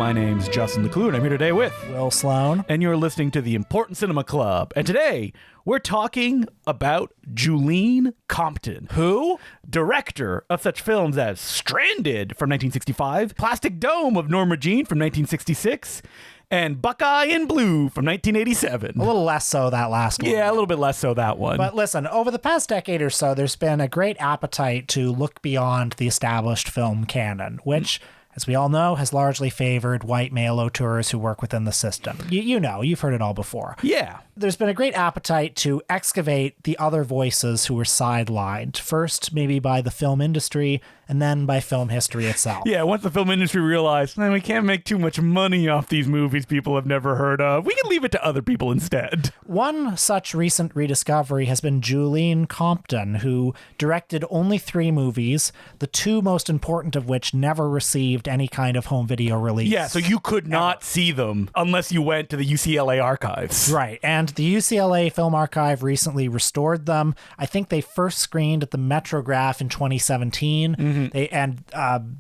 My name's Justin LeClue, and I'm here today with Will Sloan. And you're listening to the Important Cinema Club. And today, we're talking about Juleen Compton. Who? Director of such films as Stranded from 1965, Plastic Dome of Norma Jean from 1966, and Buckeye in Blue from 1987. A little less so that last one. Yeah, a little bit less so that one. But listen, over the past decade or so, there's been a great appetite to look beyond the established film canon, which, as we all know, has largely favored white male auteurs who work within the system. You know, you've heard it all before. Yeah. There's been a great appetite to excavate the other voices who were sidelined, first maybe by the film industry and then by film history itself. Yeah, once the film industry realized, man, we can't make too much money off these movies people have never heard of, we can leave it to other people instead. One such recent rediscovery has been Juleen Compton, who directed only 3 movies, the 2 most important of which never received any kind of home video release. Yeah, so you could not see them unless you went to the UCLA archives. Right, and the UCLA Film Archive recently restored them. I think they first screened at the Metrograph in 2017. Mm-hmm.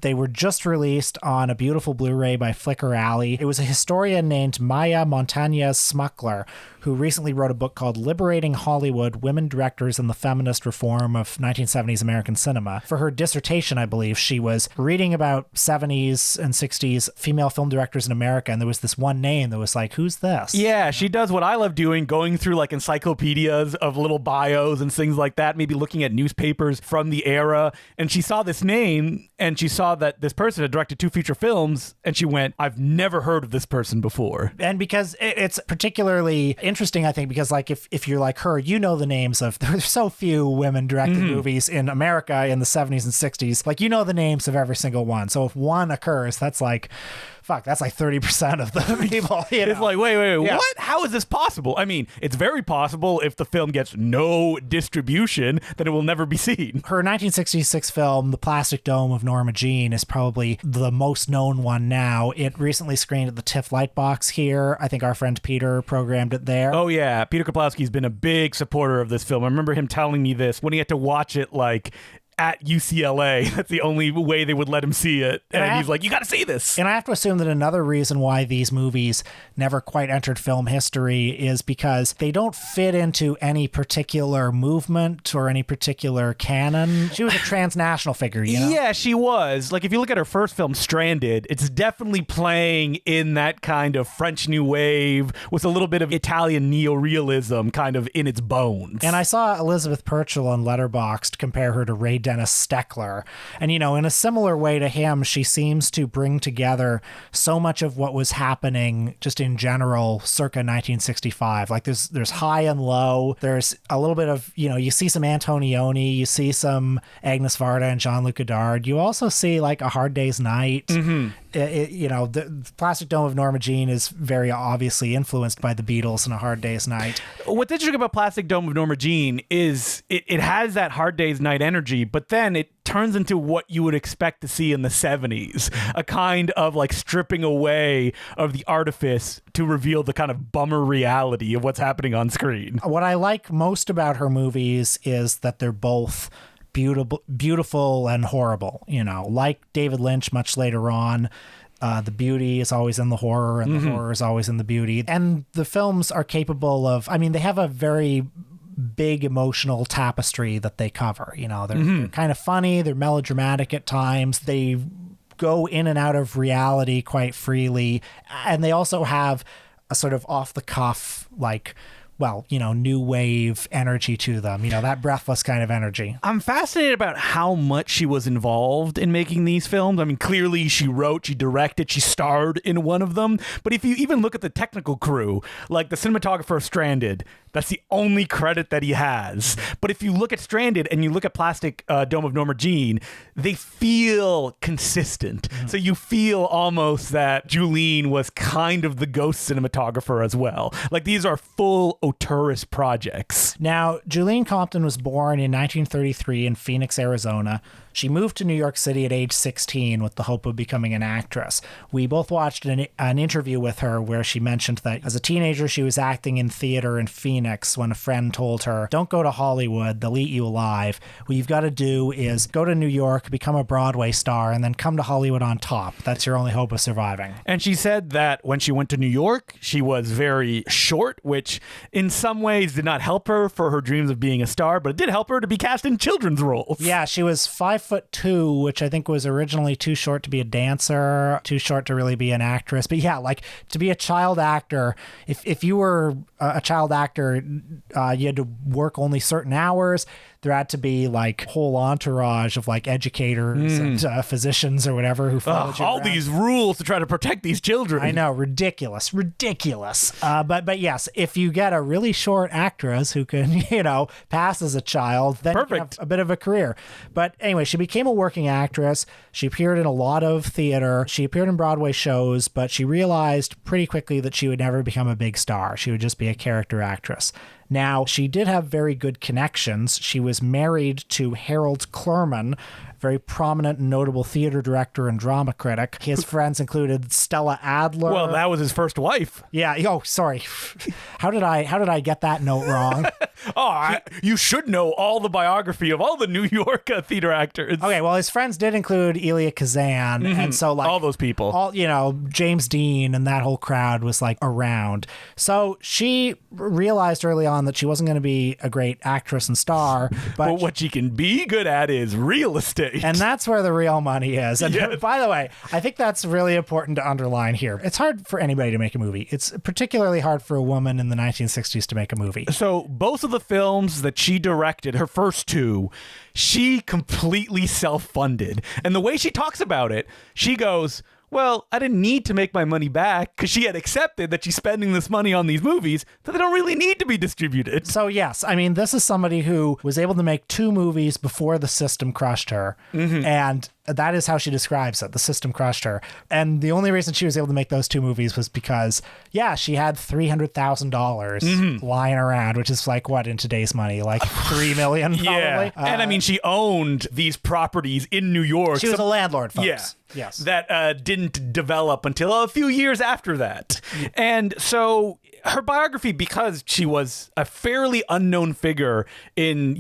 They were just released on a beautiful Blu-ray by Flickr Alley. It was a historian named Maya Montañez Smuckler who recently wrote a book called Liberating Hollywood, Women Directors and the Feminist Reform of 1970s American Cinema. For her dissertation, I believe, she was reading about 70s and 60s female film directors in America, and there was this one name that was like, who's this? Yeah, she does what I love doing, going through like encyclopedias of little bios and things like that, maybe looking at newspapers from the era, and she saw this name, and she saw that this person had directed 2 feature films, and she went, I've never heard of this person before. And because it's particularly interesting, I think, because like if you're like her, you know the names of, there's so few women directing movies in America in the 70s and 60s, like you know the names of every single one. So if one occurs, that's like, fuck, that's like 30% of the people. You know? It's like, wait, Yeah. what? How is this possible? I mean, it's very possible if the film gets no distribution, then it will never be seen. Her 1966 film, The Plastic Dome of Norma Jean, is probably the most known one now. It recently screened at the TIFF Lightbox here. I think our friend Peter programmed it there. Oh, yeah. Peter Kaplowski's been a big supporter of this film. I remember him telling me this when he had to watch it, like, at UCLA. That's the only way they would let him see it. And he's like, you got to see this. And I have to assume that another reason why these movies never quite entered film history is because they don't fit into any particular movement or any particular canon. She was a transnational figure, you know? Yeah, she was. Like, if you look at her first film, Stranded, it's definitely playing in that kind of French New Wave with a little bit of Italian neorealism kind of in its bones. And I saw Elizabeth Purchell on Letterboxd compare her to Ray Dennis Steckler. And, you know, in a similar way to him, she seems to bring together so much of what was happening just in general circa 1965. Like there's high and low. There's a little bit of, you know, you see some Antonioni, you see some Agnes Varda and Jean-Luc Godard. You also see like A Hard Day's Night. Mm-hmm. You know, the Plastic Dome of Norma Jean is very obviously influenced by the Beatles and A Hard Day's Night. What's interesting about Plastic Dome of Norma Jean is it has that Hard Day's Night energy, but then it turns into what you would expect to see in the 70s, a kind of like stripping away of the artifice to reveal the kind of bummer reality of what's happening on screen. What I like most about her movies is that they're both beautiful and horrible, you know, like David Lynch much later on. The beauty is always in the horror and the horror is always in the beauty. And the films are capable of, I mean, they have a very big emotional tapestry that they cover. You know, they're kind of funny, they're melodramatic at times, they go in and out of reality quite freely, and they also have a sort of off the cuff, like, well, you know, new wave energy to them, you know, that breathless kind of energy. I'm fascinated about how much she was involved in making these films. I mean, clearly she wrote, she directed, she starred in one of them. But if you even look at the technical crew, like the cinematographer of Stranded, that's the only credit that he has. But if you look at Stranded and you look at Plastic Dome of Norma Jean, they feel consistent. So you feel almost that Juleen was kind of the ghost cinematographer as well. Like these are full auteurist projects. Now, Juleen Compton was born in 1933 in Phoenix, Arizona. She moved to New York City at age 16 with the hope of becoming an actress. We both watched an interview with her where she mentioned that as a teenager, she was acting in theater in Phoenix Phoenix when a friend told her, don't go to Hollywood, they'll eat you alive. What you've got to do is go to New York, become a Broadway star, and then come to Hollywood on top. That's your only hope of surviving. And she said that when she went to New York, she was very short, which in some ways did not help her for her dreams of being a star, but it did help her to be cast in children's roles. Yeah, she was 5'2", which I think was originally too short to be a dancer, too short to really be an actress. But yeah, like to be a child actor, if you were a child actor, you had to work only certain hours. There had to be like whole entourage of like educators and physicians or whatever who followed you all around. these rules to try to protect these children. I know, ridiculous. But yes, if you get a really short actress who can, pass as a child, then you can have a bit of a career. But anyway, she became a working actress. She appeared in a lot of theater. She appeared in Broadway shows, but she realized pretty quickly that she would never become a big star. She would just be a character actress. Now, she did have very good connections. She was married to Harold Clurman, very prominent and notable theater director and drama critic. His friends included Stella Adler. Well, that was his first wife. Yeah. Oh, sorry. How did I get that note wrong? You should know all the biography of all the New York theater actors. Okay. Well, his friends did include Elia Kazan, and so like all those people, James Dean and that whole crowd was like around. So she realized early on that she wasn't going to be a great actress and star, but what she can be good at is real estate. And that's where the real money is. And yes. By the way, I think that's really important to underline here. It's hard for anybody to make a movie. It's particularly hard for a woman in the 1960s to make a movie. So both of the films that she directed, her first two, she completely self-funded. And the way she talks about it, she goes, well, I didn't need to make my money back because she had accepted that she's spending this money on these movies that they don't really need to be distributed. So yes, I mean, this is somebody who was able to make 2 movies before the system crushed her. And that is how she describes it. The system crushed her. And the only reason she was able to make those 2 movies was because, she had $300,000 lying around, which is like what in today's money, like $3 million probably. Yeah. And I mean, she owned these properties in New York. She was a landlord, folks. Yeah. Yes. That didn't develop until a few years after that. And so her biography, because she was a fairly unknown figure in,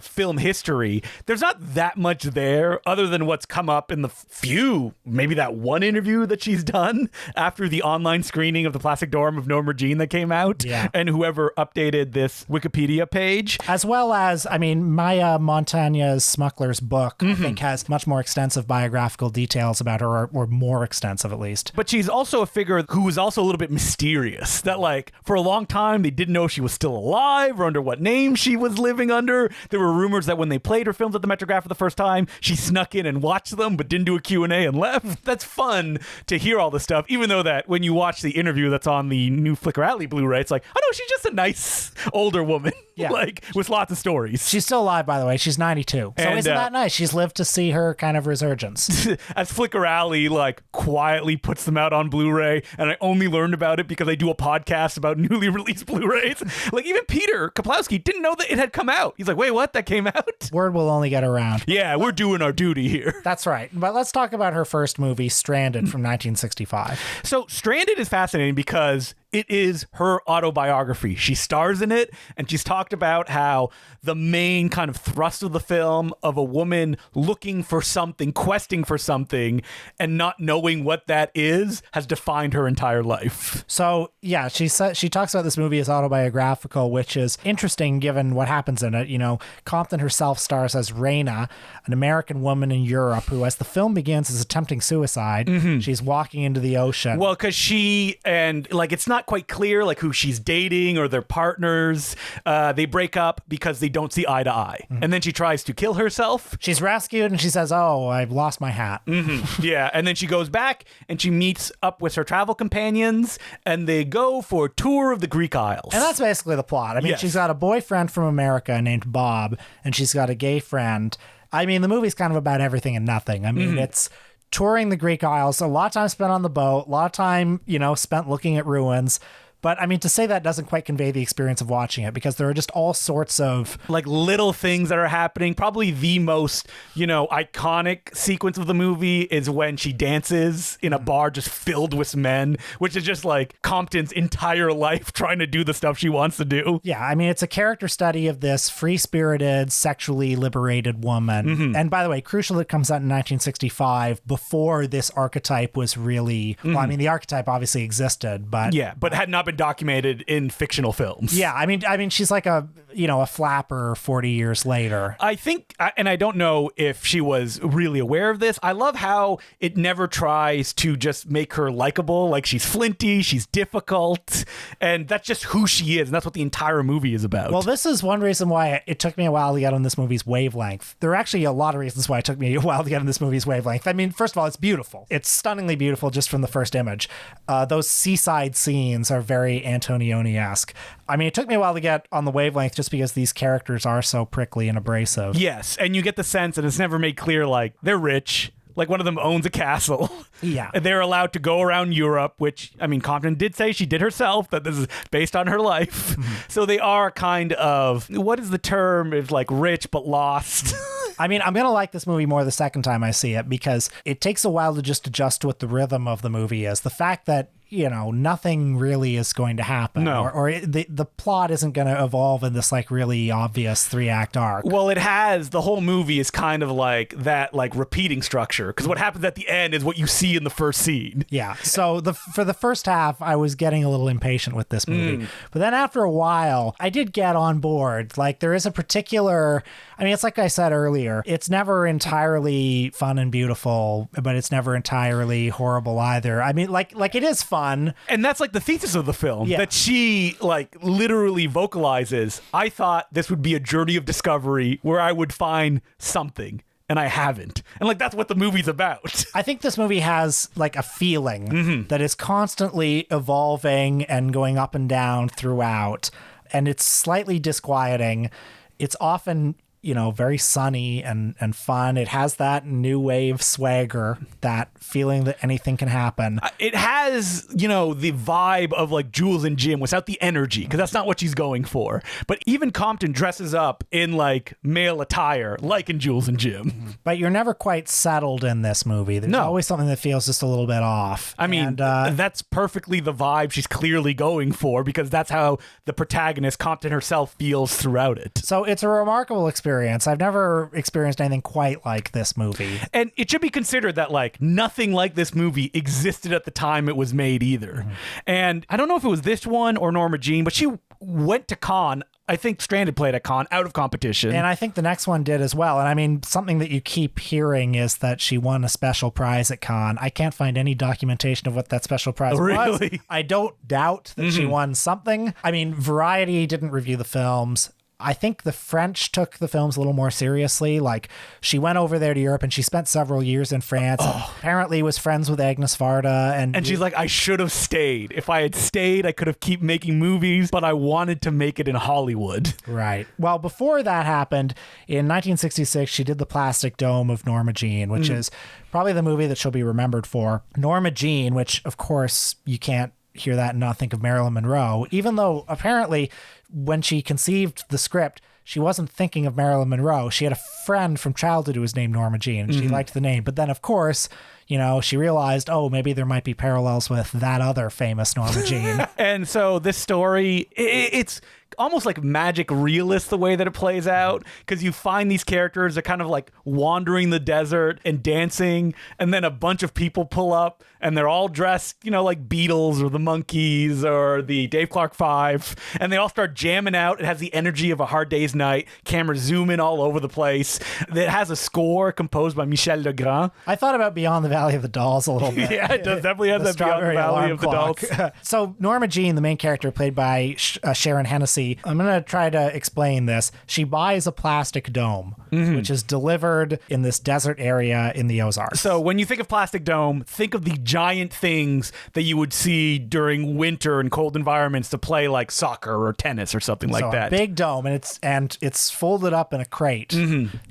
film history, there's not that much there other than what's come up in the maybe that one interview that she's done after the online screening of The Plastic Dorm of Norma Jean that came out. Yeah. And whoever updated this Wikipedia page. As well as, I mean, Maya Montagna's Smuckler's book, I think, has much more extensive biographical details about her, or more extensive at least. But she's also a figure who was also a little bit mysterious. That, like, for a long time, they didn't know if she was still alive or under what name she was living under. There were rumors that when they played her films at the Metrograph for the first time, she snuck in and watched them, but didn't do a Q&A and left. That's fun to hear all this stuff, even though that when you watch the interview that's on the new Flickr Alley Blu-ray, it's like, oh no, she's just a nice older woman, like with lots of stories. She's still alive, by the way. She's 92. So And, isn't that nice? She's lived to see her kind of resurgence. As Flickr Alley like quietly puts them out on Blu-ray, and I only learned about it because I do a podcast about newly released Blu-rays. Like even Peter Kaplowski didn't know that it had come out. He's like, wait, what? That came out? Word will only get around. Yeah, we're doing our duty here. That's right. But let's talk about her first movie, Stranded, from 1965. So Stranded is fascinating because it is her autobiography. She stars in it, and she's talked about how the main kind of thrust of the film of a woman looking for something, questing for something, and not knowing what that is has defined her entire life. So, yeah, she talks about this movie as autobiographical, which is interesting given what happens in it. Compton herself stars as Raina, an American woman in Europe who, as the film begins, is attempting suicide. She's walking into the ocean. Well, because it's not quite clear like who she's dating or their partners. They break up because they don't see eye to eye. And then she tries to kill herself. She's rescued and she says, oh, I've lost my hat. Yeah, and then she goes back and she meets up with her travel companions and they go for a tour of the Greek Isles. And that's basically the plot. I mean, Yes. She's got a boyfriend from America named Bob, and she's got a gay friend. I mean, the movie's kind of about everything and nothing. I mean, it's touring the Greek Isles, a lot of time spent on the boat, a lot of time, spent looking at ruins. But I mean, to say that doesn't quite convey the experience of watching it, because there are just all sorts of like little things that are happening. Probably the most, iconic sequence of the movie is when she dances in a bar just filled with men, which is just like Compton's entire life trying to do the stuff she wants to do. Yeah, I mean, it's a character study of this free-spirited, sexually liberated woman. And by the way, crucial, it comes out in 1965, before this archetype was really, well, I mean, the archetype obviously existed, but but had not been documented in fictional films. Yeah, I mean, she's like a flapper 40 years later. I think, and I don't know if she was really aware of this, I love how it never tries to just make her likable. Like, she's flinty, she's difficult, and that's just who she is, and that's what the entire movie is about. Well, this is one reason why it took me a while to get on this movie's wavelength. There are actually a lot of reasons why it took me a while to get on this movie's wavelength. I mean, first of all, it's beautiful. It's stunningly beautiful just from the first image. Those seaside scenes are very Antonioni-esque. I mean, it took me a while to get on the wavelength just because these characters are so prickly and abrasive. Yes, and you get the sense, and it's never made clear, like, they're rich. Like, one of them owns a castle. Yeah. They're allowed to go around Europe, which, I mean, Compton did say she did herself, that this is based on her life. So they are kind of, what is the term? It's like rich but lost. I mean, I'm going to like this movie more the second time I see it, because it takes a while to just adjust to what the rhythm of the movie is. The fact that, nothing really is going to happen. No. The plot isn't going to evolve in this like really obvious 3-act arc. Well, it has, the whole movie is kind of like that, like repeating structure, because what happens at the end is what you see in the first scene. Yeah. So for the first half, I was getting a little impatient with this movie. But then after a while, I did get on board. Like, there is a particular, I mean, it's like I said earlier, it's never entirely fun and beautiful, but it's never entirely horrible either. I mean, like it is fun. And that's like the thesis of the film, Yeah. that she like literally vocalizes, I thought this would be a journey of discovery where I would find something, and I haven't. And like, that's what the movie's about. I think this movie has like a feeling that is constantly evolving and going up and down throughout, and it's slightly disquieting. It's often, very sunny and fun. It has that new wave swagger, that feeling that anything can happen. It has, the vibe of like Jules and Jim without the energy, because that's not what she's going for. But even Compton dresses up in like male attire, like in Jules and Jim. But you're never quite settled in this movie. There's always something that feels just a little bit off. I mean, that's perfectly the vibe she's clearly going for, because that's how the protagonist, Compton herself, feels throughout it. So it's a remarkable experience. I've never experienced anything quite like this movie. And it should be considered that like nothing like this movie existed at the time it was made either. And I don't know if it was this one or Norma Jean, but she went to Cannes. I think Stranded played at Cannes, out of competition. And I think the next one did as well. And I mean, something that you keep hearing is that she won a special prize at Cannes. I can't find any documentation of what that special prize was. I don't doubt that she won something. I mean, Variety didn't review the films. I think the French took the films a little more seriously. Like, she went over there to Europe and she spent several years in France. Apparently was friends with Agnes Varda. And she's like, I should have stayed. If I had stayed, I could have kept making movies, but I wanted to make it in Hollywood. Right. Well, before that happened, in 1966, she did The Plastic Dome of Norma Jean, which is probably the movie that she'll be remembered for. Norma Jean, which, of course, you can't hear that and not think of Marilyn Monroe, even though apparently when she conceived the script, she wasn't thinking of Marilyn Monroe. She had a friend from childhood who was named Norma Jean, and she liked the name. But then, of course, she realized, maybe there might be parallels with that other famous Norma Jean. And so this story, it's almost like magic realist the way that it plays out, because you find these characters are kind of like wandering the desert and dancing, and then a bunch of people pull up and they're all dressed, like Beatles or the Monkees or the Dave Clark Five, and they all start jamming out. It has the energy of A Hard Day's Night. Cameras zoom in all over the place. It has a score composed by Michel Legrand. I thought about Beyond the Valley of the Dolls a little bit. Yeah, it does definitely have that Beyond the Valley of the Dolls. So Norma Jean, the main character, played by Sharon Hennessy, fantasy. I'm going to try to explain this. She buys a plastic dome, which is delivered in this desert area in the Ozarks. So when you think of plastic dome, think of the giant things that you would see during winter and cold environments to play like soccer or tennis or something like that. A big dome, and it's folded up in a crate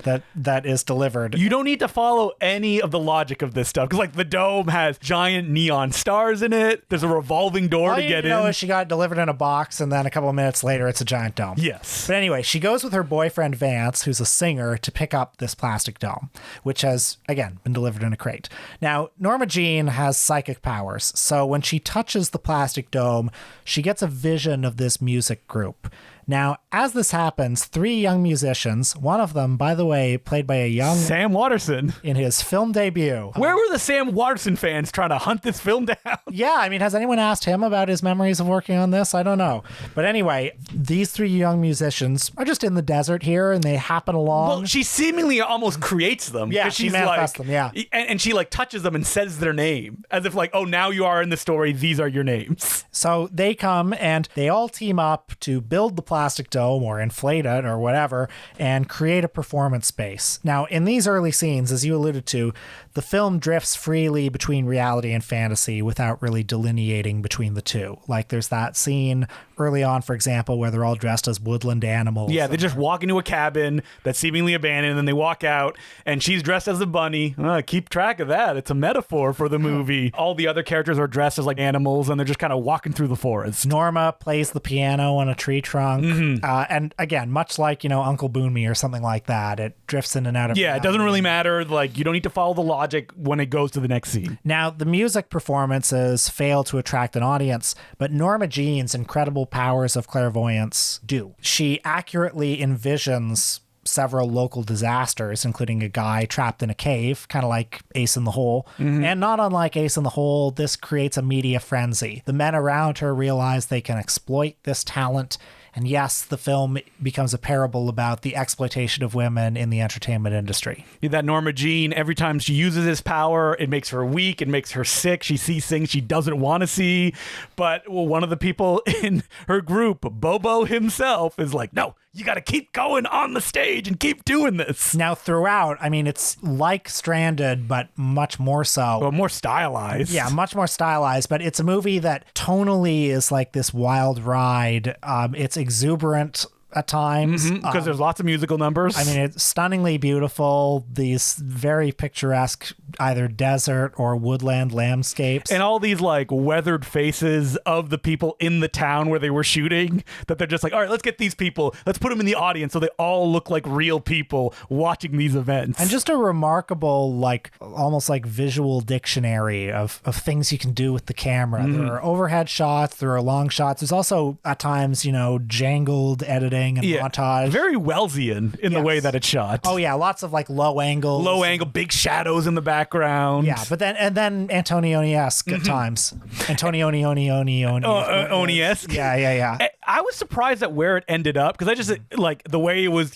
that is delivered. You don't need to follow any of the logic of this stuff because like the dome has giant neon stars in it. There's a revolving door to get in. All you know is she got it delivered in a box, and then a couple of minutes later, it's a giant dome. Yes. But anyway, she goes with her boyfriend Vance, who's a singer, to pick up this plastic dome, which has, again, been delivered in a crate. Now, Norma Jean has psychic powers, so when she touches the plastic dome, she gets a vision of this music group. Now, as this happens, 3 young musicians, one of them, by the way, played by a young Sam Waterston, in his film debut. Where were the Sam Waterston fans trying to hunt this film down? Yeah, I mean, has anyone asked him about his memories of working on this? I don't know. But anyway, these 3 young musicians are just in the desert here, and they happen along. Well, she seemingly almost creates them. Yeah, she manifests them, yeah. And she like touches them and says their name as if like, oh, now you are in the story. These are your names. So they come and they all team up to build the plastic dome or inflate it or whatever and create a performance space. Now, in these early scenes, as you alluded to, the film drifts freely between reality and fantasy without really delineating between the two. Like there's that scene early on, for example, where they're all dressed as woodland animals. Yeah, they just walk into a cabin that's seemingly abandoned, and then they walk out, and she's dressed as a bunny. Keep track of that. It's a metaphor for the movie. All the other characters are dressed as like animals, and they're just kind of walking through the forest. Norma plays the piano on a tree trunk. And again, much like, Uncle Boonme or something like that, it drifts in and out of reality. It doesn't really matter. Like, you don't need to follow the logic when it goes to the next scene. Now, the music performances fail to attract an audience, but Norma Jean's incredible powers of clairvoyance do. She accurately envisions several local disasters, including a guy trapped in a cave, kind of like Ace in the Hole. And not unlike Ace in the Hole, this creates a media frenzy. The men around her realize they can exploit this talent. And yes, the film becomes a parable about the exploitation of women in the entertainment industry. That Norma Jean, every time she uses this power, it makes her weak, it makes her sick. She sees things she doesn't want to see. But one of the people in her group, Bobo himself, is like, no, you got to keep going on the stage and keep doing this. Now, throughout, I mean, it's like Stranded, but much more so. Well, more stylized. Yeah, much more stylized. But it's a movie that tonally is like this wild ride. It's exuberant at times because there's lots of musical numbers. I mean, it's stunningly beautiful. These very picturesque either desert or woodland landscapes, and all these like weathered faces of the people in the town where they were shooting, that they're just like, all right, let's get these people, let's put them in the audience so they all look like real people watching these events. And just a remarkable, like almost like visual dictionary of things you can do with the camera. There are overhead shots, there are long shots, there's also at times jangled editing and montage. Very Wellesian in the way that it's shot. Oh yeah, lots of like low angle, big shadows in the background. Yeah, but then Antonioni-esque at times. Oni-esque. Yeah. I was surprised at where it ended up because I just like the way it was,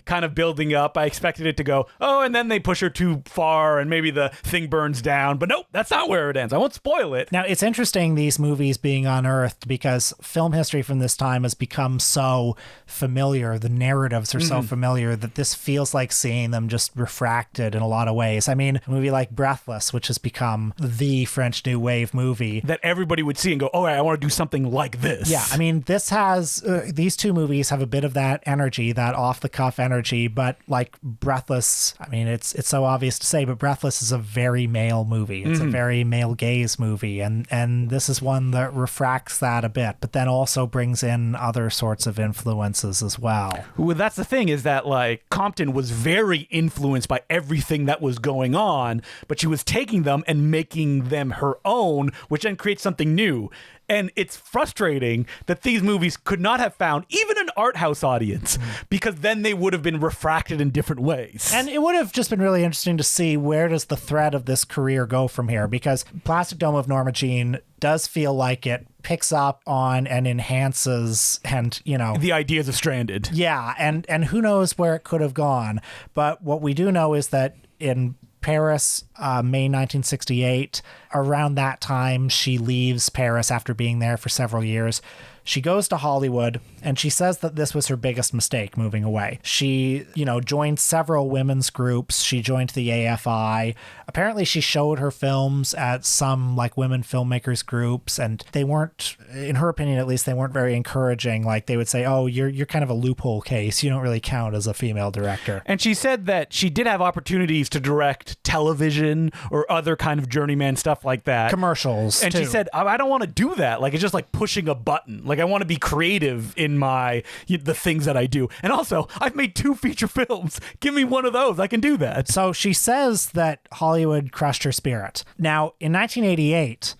kind of building up. I expected it to go, and then they push her too far and maybe the thing burns down. But nope, that's not where it ends. I won't spoil it. Now, it's interesting, these movies being unearthed, because film history from this time has become so familiar. The narratives are so familiar that this feels like seeing them just refracted in a lot of ways. I mean, a movie like Breathless, which has become the French New Wave movie that everybody would see and go, oh, I want to do something like this. Yeah, I mean, this has these two movies have a bit of that energy, that off the cuff energy, but like Breathless, I mean, it's so obvious to say, but Breathless is a very male movie. It's a very male gaze movie, and this is one that refracts that a bit, but then also brings in other sorts of influences as well. Well, that's the thing, is that like Compton was very influenced by everything that was going on, but she was taking them and making them her own, which then creates something new. And it's frustrating that these movies could not have found even an art house audience, because then they would have been refracted in different ways. And it would have just been really interesting to see, where does the thread of this career go from here? Because Plastic Dome of Norma Jean does feel like it picks up on and enhances and, the ideas of Stranded. Yeah. And who knows where it could have gone. But what we do know is that in Paris, May 1968, around that time, she leaves Paris after being there for several years. She goes to Hollywood, and she says that this was her biggest mistake moving away. She, joined several women's groups. She joined the AFI. Apparently, she showed her films at some women filmmakers groups, and they weren't, in her opinion at least, they weren't very encouraging. Like, they would say, oh, you're kind of a loophole case. You don't really count as a female director. And she said that she did have opportunities to direct television or other kind of journeyman stuff like that. Commercials, and too. she said, I don't want to do that. Like, it's just like pushing a button. Like, I want to be creative in the things that I do. And also, I've made 2 feature films. Give me one of those. I can do that. So she says that Hollywood crushed her spirit. Now, in 1988,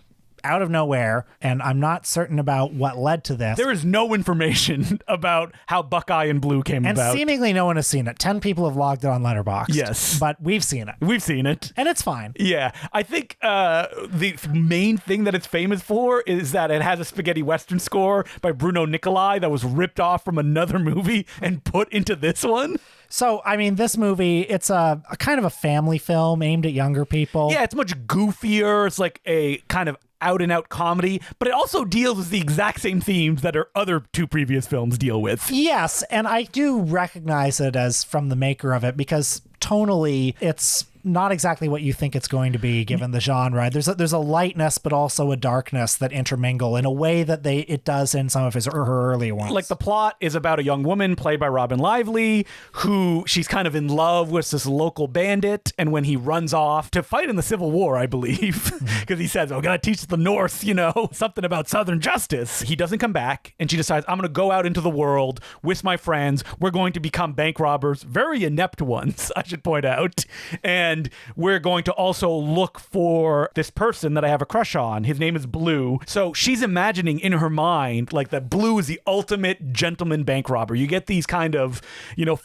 out of nowhere, and I'm not certain about what led to this. There is no information about how Buckeye and Blue came and about. Seemingly no one has seen it. 10 people have logged it on Letterboxd. Yes. But we've seen it. We've seen it. And it's fine. Yeah. I think the main thing that it's famous for is that it has a spaghetti western score by Bruno Nicolai that was ripped off from another movie and put into this one. So, I mean, this movie, it's a kind of a family film aimed at younger people. Yeah, it's much goofier. It's like a kind of out-and-out comedy, but it also deals with the exact same themes that our other 2 previous films deal with. Yes, and I do recognize it as from the maker of it because tonally, it's not exactly what you think it's going to be given the genre. There's a lightness, but also a darkness that intermingle in a way that it does in some of her early ones. Like, the plot is about a young woman played by Robin Lively who she's kind of in love with this local bandit, and when he runs off to fight in the Civil War, I believe, because he says, gotta teach the North, something about Southern justice. He doesn't come back, and she decides, I'm gonna go out into the world with my friends. We're going to become bank robbers, very inept ones, I should point out, and we're going to also look for this person that I have a crush on. His name is Blue. So she's imagining in her mind like that Blue is the ultimate gentleman bank robber. You get these kind of,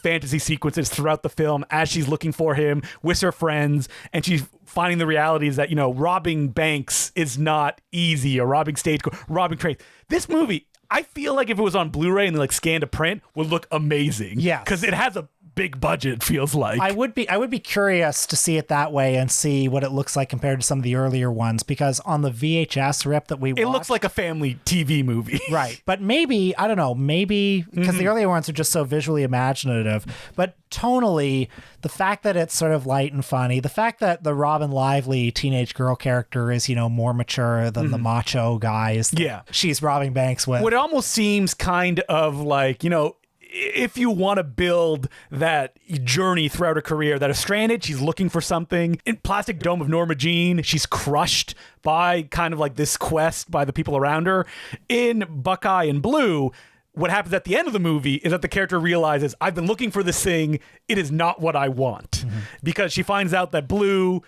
fantasy sequences throughout the film as she's looking for him with her friends, and she's finding the realities that, robbing banks is not easy, or robbing robbing trains. This movie, I feel like if it was on Blu-ray and scanned to print, would look amazing. Yeah. Because it has a big budget, feels like. I would be curious to see it that way and see what it looks like compared to some of the earlier ones, because on the VHS rip that we watched, it looks like a family TV movie. Right. But maybe, I don't know, because the earlier ones are just so visually imaginative, but tonally, the fact that it's sort of light and funny, the fact that the Robin Lively teenage girl character is, more mature than the macho guys she's robbing banks with. What it almost seems kind of like, if you want to build that journey throughout her career, that is stranded, she's looking for something. In Plastic Dome of Norma Jean, she's crushed by kind of like this quest by the people around her. In Buckeye and Blue, what happens at the end of the movie is that the character realizes, I've been looking for this thing. It is not what I want. Because she finds out that Blue,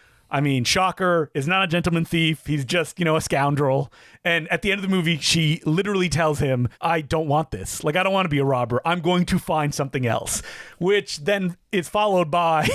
shocker, is not a gentleman thief. He's just, a scoundrel. And at the end of the movie, she literally tells him, I don't want this. I don't want to be a robber. I'm going to find something else. Which then is followed by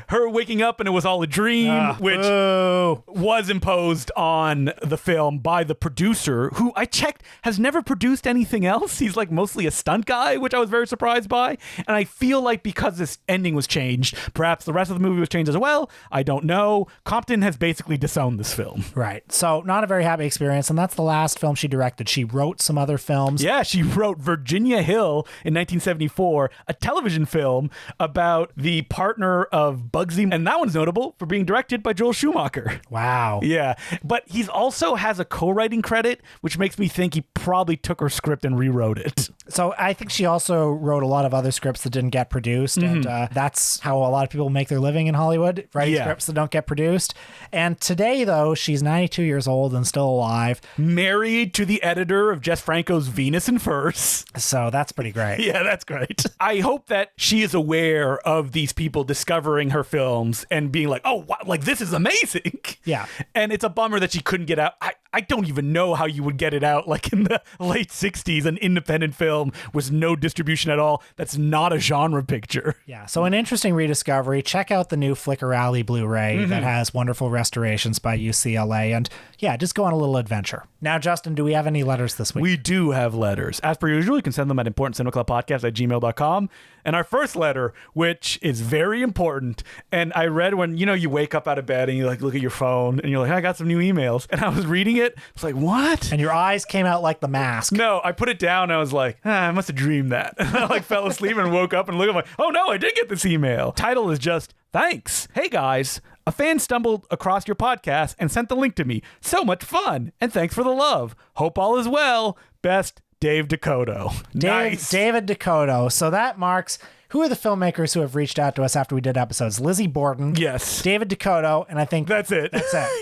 her waking up and it was all a dream, which was imposed on the film by the producer, who I checked has never produced anything else. He's mostly a stunt guy, which I was very surprised by. And I feel like because this ending was changed, perhaps the rest of the movie was changed as well. I don't know. Compton has basically disowned this film. Right. So not a very happy experience. And that's the last film she directed. She wrote some other films. Yeah, she wrote Virginia Hill in 1974, a television film about the partner of Bugsy. And that one's notable for being directed by Joel Schumacher. Wow. Yeah. But he's also has a co-writing credit, which makes me think he probably took her script and rewrote it. So I think she also wrote a lot of other scripts that didn't get produced. And that's how a lot of people make their living in Hollywood, writing scripts that don't get produced. And today, though, she's 92 years old and still alive. Married to the editor of Jess Franco's Venus and Furs. So that's pretty great. Yeah, that's great. I hope that she is aware of these people discovering her films and being like, oh, wow, this is amazing. Yeah. And it's a bummer that she couldn't get out. I don't even know how you would get it out. In the late 60s, an independent film with no distribution at all. That's not a genre picture. Yeah. So an interesting rediscovery. Check out the new Flickr Alley Blu-ray that has wonderful restorations by UCLA. And just go on a little adventure. Now, Justin, do we have any letters this week? We do have letters. As per usual, you can send them at importantcinemaclubpodcast@gmail.com. And our first letter, which is very important, and I read when, you wake up out of bed and you look at your phone and you're like, I got some new emails. And I was reading it it. It's like, what? And your eyes came out like the mask. No, I put it down. And I was like, I must have dreamed that. I like fell asleep and woke up and looked. I'm like, oh no, I did get this email. Title is just, thanks. Hey guys, a fan stumbled across your podcast and sent the link to me. So much fun. And thanks for the love. Hope all is well. Best, Dave Dakota. Nice. David Dakota. So that marks... Who are the filmmakers who have reached out to us after we did episodes? Lizzie Borden. Yes. David Dakota, and I think... That's it.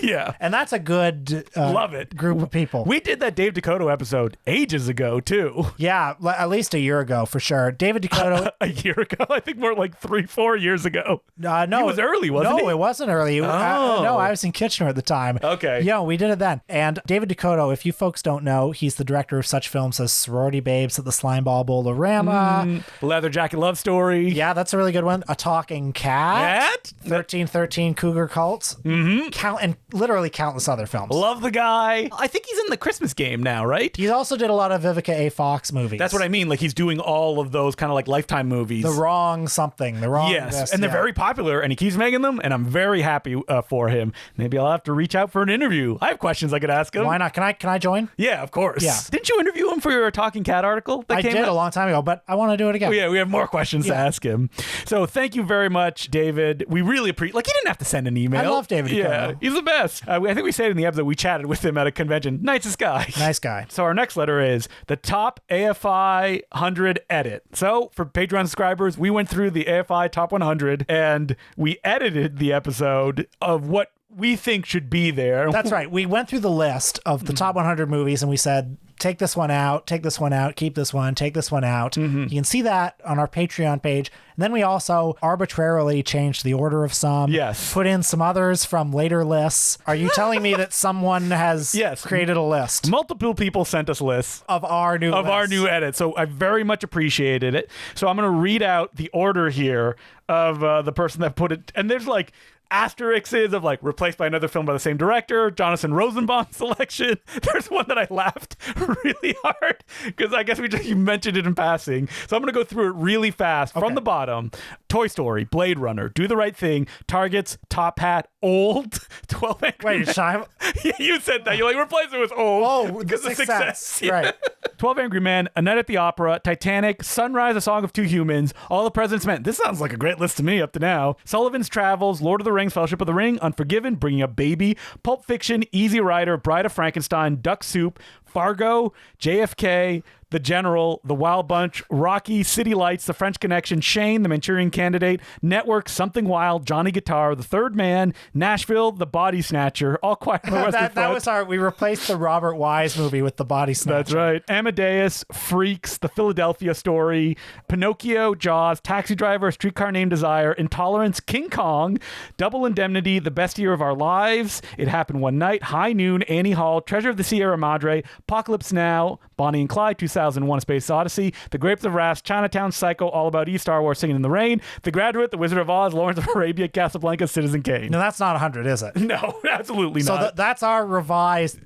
Yeah. And that's a good Love it. group of people. We did that Dave Dakota episode ages ago, too. Yeah, at least a year ago, for sure. David Dakota... A year ago? I think more like 3-4 years ago. No. He was early, wasn't he? No, it wasn't early. No, I was in Kitchener at the time. Okay. Yeah, we did it then. And David Dakota, if you folks don't know, he's the director of such films as Sorority Babes at the Slimeball Bowl-orama. Leather Jacket Love Story. Yeah, that's a really good one. A Talking Cat. 1313 Cougar Cults. And literally countless other films. Love the guy. I think he's in the Christmas Game now, right? He also did a lot of Vivica A. Fox movies. That's what I mean. Like he's doing all of those kind of like Lifetime movies. The Wrong Something. The Wrong Yes, and they're very popular, and he keeps making them, and I'm very happy for him. Maybe I'll have to reach out for an interview. I have questions I could ask him. Why not? Can I join? Yeah, of course. Yeah. Didn't you interview him for your Talking Cat article? I did a long time ago, but I want to do it again. Oh, yeah, we have more questions to ask him. So thank you very much, David. We really appreciate. Like, he didn't have to send an email. I love David. Yeah, he's the best. I think we said in the episode we chatted with him at a convention. Nicest guy. Nice guy. So our next letter is the top AFI 100 edit. So for Patreon subscribers, we went through the AFI top 100 and we edited the episode of what we think should be there. That's right. We went through the list of the top 100 movies and we said, take this one out, take this one out, keep this one, take this one out. You can see that on our Patreon page. And then we also arbitrarily changed the order of some. Yes. Put in some others from later lists. Are you telling me that someone has created a list? Multiple people sent us lists of our new edits. So I very much appreciated it. So I'm going to read out the order here of the person that put it. And there's like asterisks of like replaced by another film by the same director, Jonathan Rosenbaum's selection. There's one that I laughed really hard because I guess you mentioned it in passing. So I'm going to go through it really fast from the bottom. Toy Story, Blade Runner, Do the Right Thing, Targets, Top Hat, Old, 12 Angry Men. Yeah, you said that. You're like, replace it with Old. Oh, because of success. Yeah. Right. 12 Angry Men, A Night at the Opera, Titanic, Sunrise, A Song of Two Humans, All the President's Men. This sounds like a great list to me up to now. Sullivan's Travels, Lord of the Rings, Fellowship of the Ring, Unforgiven, Bringing Up Baby, Pulp Fiction, Easy Rider, Bride of Frankenstein, Duck Soup, Fargo, JFK, The General, The Wild Bunch, Rocky, City Lights, The French Connection, Shane, The Manchurian Candidate, Network, Something Wild, Johnny Guitar, The Third Man, Nashville, The Body Snatcher, All Quiet on the Western Front. That was we replaced the Robert Wise movie with The Body Snatcher. That's right. Amadeus, Freaks, The Philadelphia Story, Pinocchio, Jaws, Taxi Driver, Streetcar Named Desire, Intolerance, King Kong, Double Indemnity, The Best Year of Our Lives, It Happened One Night, High Noon, Annie Hall, Treasure of the Sierra Madre, Apocalypse Now, Bonnie and Clyde, 2001: A Space Odyssey, The Grapes of Wrath, Chinatown, Psycho, All About Eve, Star Wars, Singing in the Rain, The Graduate, The Wizard of Oz, Lawrence of Arabia, Casablanca, Citizen Kane. No, that's not 100, is it? No, absolutely not. So that's our revised...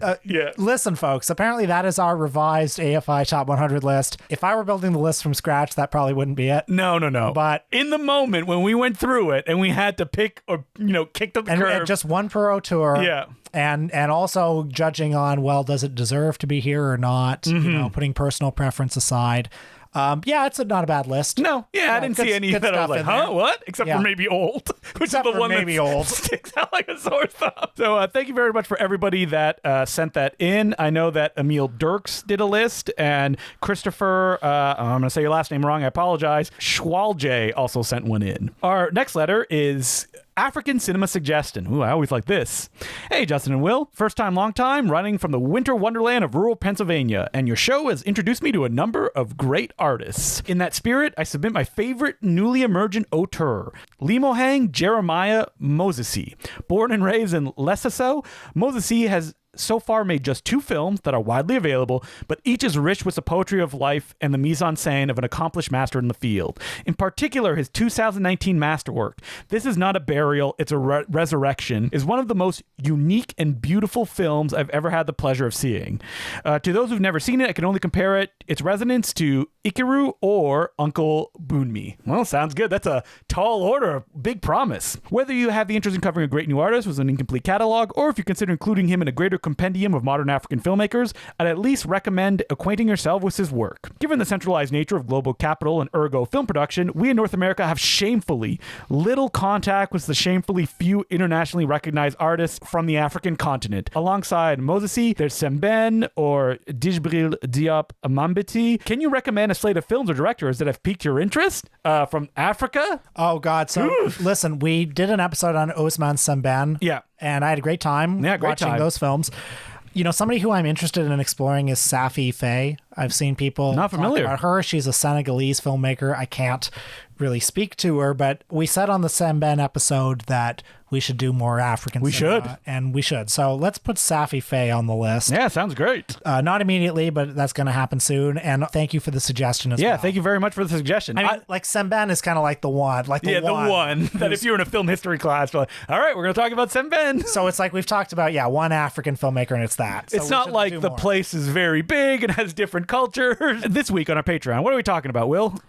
Listen, folks, apparently that is our revised AFI Top 100 list. If I were building the list from scratch, that probably wouldn't be it. No. But in the moment when we went through it and we had to pick or, kicked up the curve. And just one per auteur. Yeah. And also judging on, well, does it deserve to be here or not? Putting personal preference aside. It's not a bad list. No, I didn't see any that I was like, huh, what? Except for maybe Old, which is the one that old sticks out like a sore thumb. So thank you very much for everybody that sent that in. I know that Emil Dirks did a list, and Christopher, I'm going to say your last name wrong, I apologize, Schwalje also sent one in. Our next letter is African Cinema Suggestion. Ooh, I always like this. Hey, Justin and Will. First time, long time, running from the winter wonderland of rural Pennsylvania, and your show has introduced me to a number of great artists. In that spirit, I submit my favorite newly emergent auteur, Limohang Jeremiah Mosesi. Born and raised in Lesaso, Mosesi has so far made just 2 films that are widely available, but each is rich with the poetry of life and the mise-en-scène of an accomplished master in the field. In particular, his 2019 masterwork, This Is Not a Burial, It's a Resurrection, is one of the most unique and beautiful films I've ever had the pleasure of seeing. To those who've never seen it, I can only compare its resonance to Ikiru or Uncle Bunmi. Well, sounds good. That's a tall order, a big promise. Whether you have the interest in covering a great new artist with an incomplete catalog, or if you consider including him in a greater compendium of modern African filmmakers, I'd at least recommend acquainting yourself with his work. Given the centralized nature of global capital and ergo film production, we in North America have shamefully little contact with the shamefully few internationally recognized artists from the African continent. Alongside Mosesi, there's Semben or Djibril Diop Mambeti. Can you recommend a slate of films or directors that have piqued your interest from Africa? Oh, God. So, listen, we did an episode on Ousmane Sembène. Yeah. And I had a great time watching those films. You know, somebody who I'm interested in exploring is Safi Faye. I've seen people not familiar talk about her. She's a Senegalese filmmaker. I can't really speak to her, but we said on the Sembène episode that we should do more African cinema, and we should. So let's put Safi Faye on the list. Yeah, sounds great. Not immediately, but that's going to happen soon. And thank you for the suggestion as well. Yeah, thank you very much for the suggestion. I mean, like Sembène is kind of like the one. The one that if you're in a film history class, you're like, all right, we're going to talk about Sembène. So it's like we've talked about, one African filmmaker, and it's that. So it's not like the place is very big and has different cultures. This week on our Patreon, what are we talking about, Will?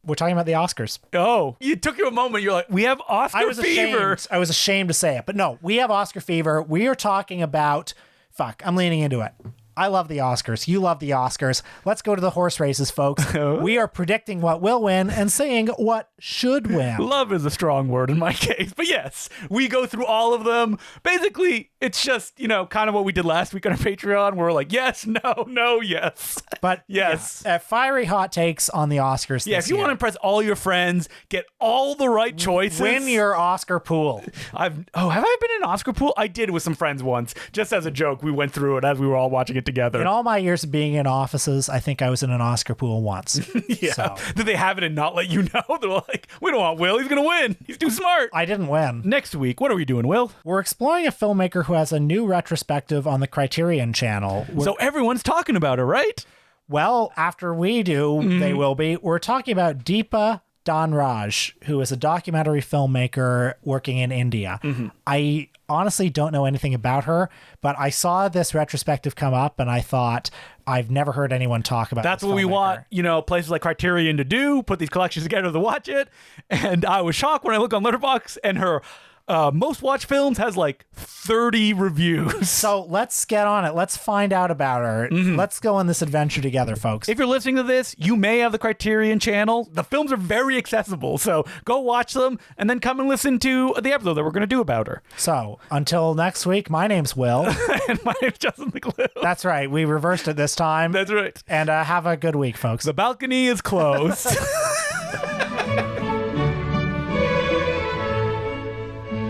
We're talking about the Oscars. Oh, it took you a moment. You're like, we have Oscar fever. I was ashamed to say it, but no, we have Oscar fever. We are talking about, I'm leaning into it. I love the Oscars. You love the Oscars. Let's go to the horse races, folks. We are predicting what will win and saying what should win. Love is a strong word in my case. But yes, we go through all of them. Basically, it's just, kind of what we did last week on our Patreon, where we're like, yes, no, yes. But yes. Fiery hot takes on the Oscars this if you year. want to impress all your friends, get all the right choices. Win your Oscar pool. Have I been in an Oscar pool? I did with some friends once. Just as a joke, we went through it as we were all watching it together. In all my years of being in offices, I think I was in an Oscar pool once. Yeah. So. Did they have it and not let you know? They're like, we don't want Will. He's going to win. He's too smart. I didn't win. Next week, what are we doing, Will? We're exploring a filmmaker who has a new retrospective on the Criterion Channel. So everyone's talking about her, right? Well, after we do, they will be. We're talking about Deepa Dhanraj, who is a documentary filmmaker working in India. I honestly don't know anything about her, but I saw this retrospective come up and I thought, I've never heard anyone talk about That's this what we filmmaker. want, places like Criterion to do, put these collections together to watch it. And I was shocked when I look on Letterboxd and her most watched films has like 30 reviews. So let's get on it. Let's find out about her. Let's go on this adventure together, folks. If you're listening to this, you may have the Criterion channel. The films are very accessible, so go watch them and then come and listen to the episode that we're going to do about her. So until next week, my name's Will. And my name's Justin McLeod. That's right. We reversed it this time. That's right. And have a good week, folks. The balcony is closed.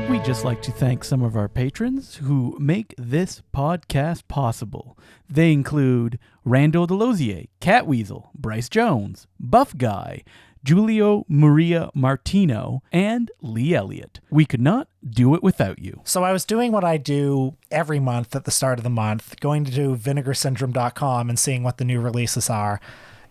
We'd just like to thank some of our patrons who make this podcast possible. They include Rando Delosier, Catweasel, Bryce Jones, Buff Guy, Julio Maria Martino, and Lee Elliott. We could not do it without you. So I was doing what I do every month at the start of the month, going to vinegarsyndrome.com and seeing what the new releases are.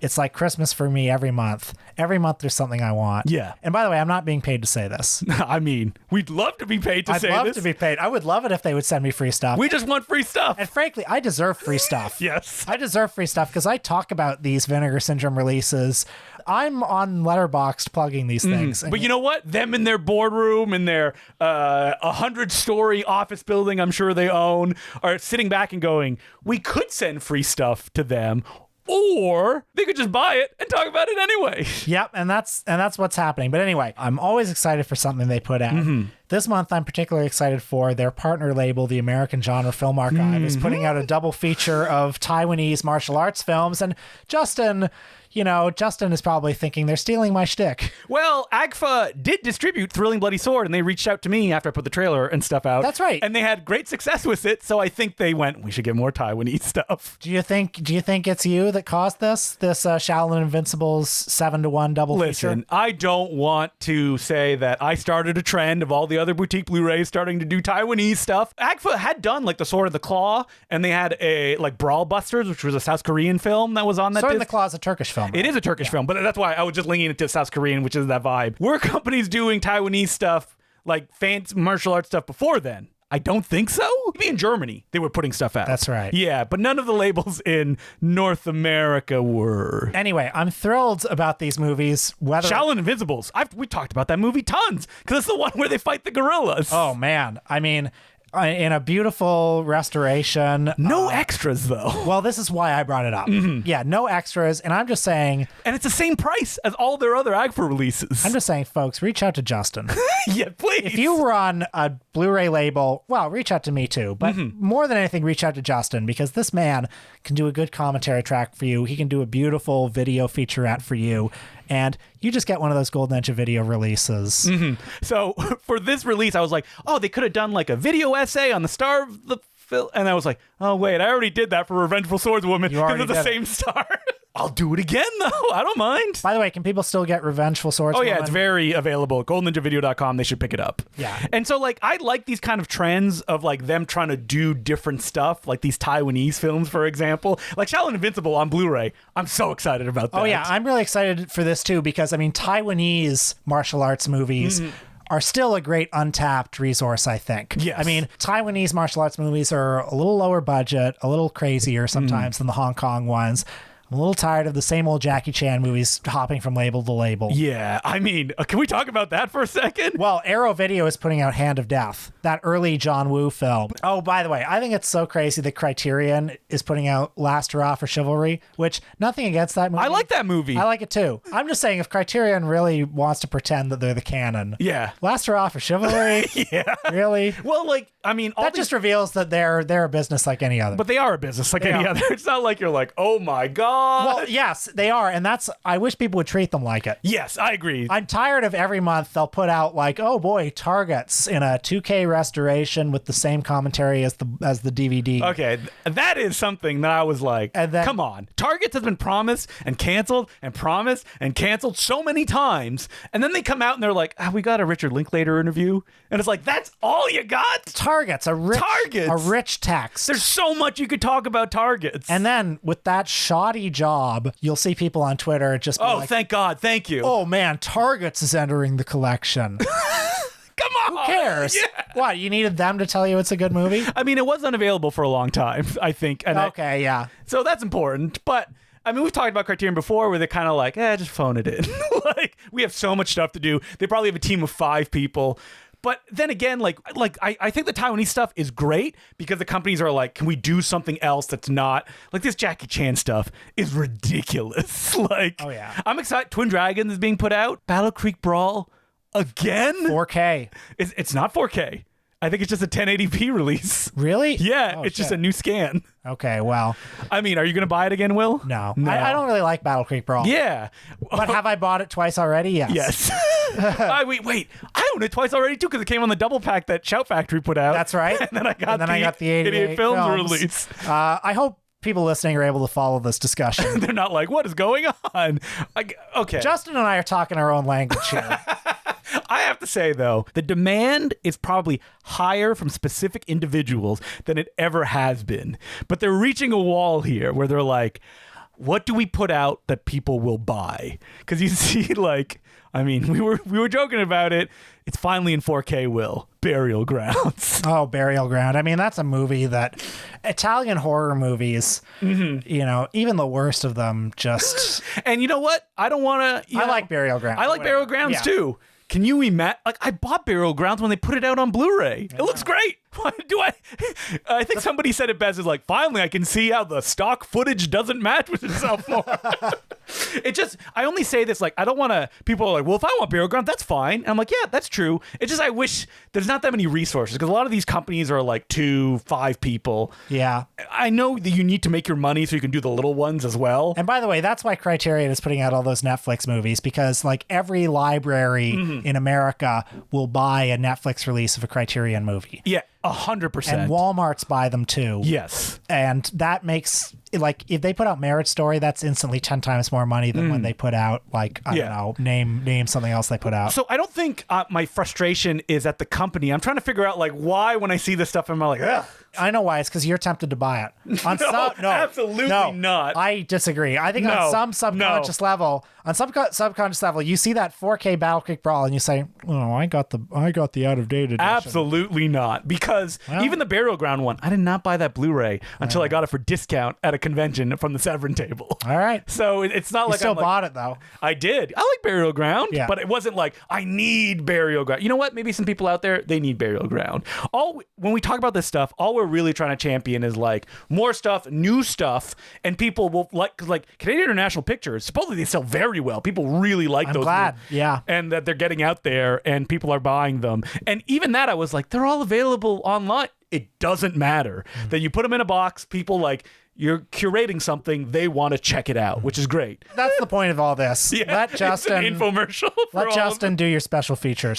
It's like Christmas for me every month. Every month there's something I want. Yeah. And by the way, I'm not being paid to say this. I mean, we'd love to be paid to say this. I'd love to be paid. I would love it if they would send me free stuff. We just want free stuff. And frankly, I deserve free stuff. Yes. I deserve free stuff because I talk about these Vinegar Syndrome releases. I'm on Letterboxd plugging these things. But you know what? Them in their boardroom, in their 100-story office building I'm sure they own, are sitting back and going, we could send free stuff to them, or they could just buy it and talk about it anyway. Yep, and that's what's happening. But anyway, I'm always excited for something they put out. This month, I'm particularly excited for their partner label, the American Genre Film Archive, is putting out a double feature of Taiwanese martial arts films. And Justin is probably thinking they're stealing my shtick. Well, AGFA did distribute Thrilling Bloody Sword, and they reached out to me after I put the trailer and stuff out. That's right. And they had great success with it, so I think they went, we should get more Taiwanese stuff. Do you think it's you that caused this Shaolin Invincibles 7-to-1 double feature? Listen, I don't want to say that I started a trend of all the other boutique Blu-rays starting to do Taiwanese stuff. AGFA had done like The Sword of the Claw, and they had a like Brawl Busters, which was a South Korean film that was on that Sword of disc. the Claw is a Turkish film. It is a Turkish film, but that's why I was just linking it to South Korean, which is that vibe. Were companies doing Taiwanese stuff, like fancy martial arts stuff before then? I don't think so. Maybe in Germany, they were putting stuff out. That's right. Yeah, but none of the labels in North America were. Anyway, I'm thrilled about these movies. Shaolin Invincibles. We talked about that movie tons, because it's the one where they fight the gorillas. Oh, man. I mean, in a beautiful restoration. No extras, though. Well, this is why I brought it up. Yeah, no extras. And I'm just saying... And it's the same price as all their other AGFA releases. I'm just saying, folks, reach out to Justin. Yeah, please. If you run a Blu-ray label, well, reach out to me too. But more than anything, reach out to Justin, because this man can do a good commentary track for you. He can do a beautiful video featurette for you. And you just get one of those Golden Edge of Video releases. So for this release, I was like, oh, they could have done like a video essay on the star of the film. And I was like, oh, wait, I already did that for Revengeful Swordswoman because it's the same star. I'll do it again, though. I don't mind. By the way, can people still get Revengeful Swordswoman? Oh, yeah, it's very available. GoldenNinjaVideo.com. They should pick it up. Yeah. And so, like, I like these kind of trends of, like, them trying to do different stuff, like these Taiwanese films, for example. Like Shaolin Invincible on Blu-ray. I'm so excited about that. Oh, yeah. I'm really excited for this, too, because, I mean, Taiwanese martial arts movies are still a great untapped resource, I think. Yes. I mean, Taiwanese martial arts movies are a little lower budget, a little crazier sometimes than the Hong Kong ones. I'm a little tired of the same old Jackie Chan movies hopping from label to label. Yeah, I mean, can we talk about that for a second? Well, Arrow Video is putting out Hand of Death, that early John Woo film. Oh, by the way, I think it's so crazy that Criterion is putting out Last Hurrah for Chivalry, which, nothing against that movie. I like that movie. I like it too. I'm just saying, if Criterion really wants to pretend that they're the canon. Yeah. Last Hurrah for Chivalry? Yeah. Really? Well, like, I mean, That just reveals that they're a business like any other. But they are a business like any other. It's not like you're like, oh my God. Well, yes, they are. And I wish people would treat them like it. Yes, I agree. I'm tired of every month they'll put out like, oh boy, Targets in a 2K restoration with the same commentary as the DVD. Okay, that is something that I was like, And then- come on. Targets has been promised and canceled and promised and canceled so many times. And then they come out and they're like, we got a Richard Linklater interview. And it's like, that's all you got? Targets, a rich text. There's so much you could talk about Targets. And then with that shoddy job, you'll see people on Twitter just be like, thank God. Thank you. oh man, Targets is entering the collection. Come on. Who cares? Yeah. What, you needed them to tell you it's a good movie? I mean, it was unavailable for a long time, I think. And Okay, yeah. so that's important. But I mean, we've talked about Criterion before where they're kind of like, just phone it in. Like, we have so much stuff to do. They probably have a team of 5 people. But then again, I think the Taiwanese stuff is great because the companies are like, can we do something else that's not like this Jackie Chan stuff is ridiculous. Like, oh yeah, I'm excited. Twin Dragons is being put out. Battle Creek Brawl again. 4K. It's not 4K. I think it's just a 1080p release. Really? Yeah, Oh, it's just shit. a new scan. Okay, well, I mean, are you going to buy it again, Will? no. No. I don't really like Battle Creek Brawl. Yeah. But have I bought it twice already? Yes. Yes. Wait. I own it twice already, too, because it came on the double pack that Shout Factory put out. That's right. And then I got the 88 films release. I hope people listening are able to follow this discussion. They're not like, what is going on? Okay. Justin and I are talking our own language here. I have to say, though, the demand is probably higher from specific individuals than it ever has been. But they're reaching a wall here where they're like, what do we put out that people will buy? Because you see, like, I mean, we were joking about it. It's finally in 4K, Will. Burial Grounds. Oh, Burial Ground. I mean, that's a movie that Italian horror movies, you know, even the worst of them just... And you know what? I don't want to... I like Burial Ground. I like Burial Grounds, too. Can you imagine? Like, I bought Burial Grounds when they put it out on Blu-ray. It looks great. Why do I think somebody said it best. Is like, finally, I can see how the stock footage doesn't match with itself more. I only say this, like, I don't want to, people are like, well, if I want Burial Ground, that's fine. And I'm like, yeah, that's true. It's just, I wish there's not that many resources because a lot of these companies are like 2-5 people. Yeah. I know that you need to make your money so you can do the little ones as well. And by the way, that's why Criterion is putting out all those Netflix movies, because like every library in America will buy a Netflix release of a Criterion movie. Yeah, 100%. And Walmart's buy them too. Yes. And that makes, like, if they put out Marriage Story, that's instantly 10 times more money than when they put out, like, I don't know, name something else they put out. So I don't think my frustration is at the company. I'm trying to figure out, like, why when I see this stuff, I'm like, ugh. I know why. It's because you're tempted to buy it. On No, absolutely not. I disagree. I think on some subconscious level, you see that 4K Battle Creek Brawl and you say, "Oh, I got the out of date edition." Absolutely not, because even the Burial Ground one, I did not buy that Blu-ray until I got it for discount at convention from the Severin table. All right. So it's not You like still I'm like, bought it though. I did. I like Burial Ground, Yeah. but it wasn't like I need Burial Ground. You know what? Maybe some people out there, they need Burial Ground. When we talk about this stuff, all we're really trying to champion is like more stuff, new stuff, and people will like Canadian International Pictures. Supposedly they sell very well. People really like those. Glad. movies. Yeah. And that they're getting out there and people are buying them. And even that, I was like, they're all available online. It doesn't matter that you put them in a box. People like, you're curating something, they want to check it out, which is great. That's the point of all this. Yeah, Let Justin it's an infomercial. let Justin do your special features.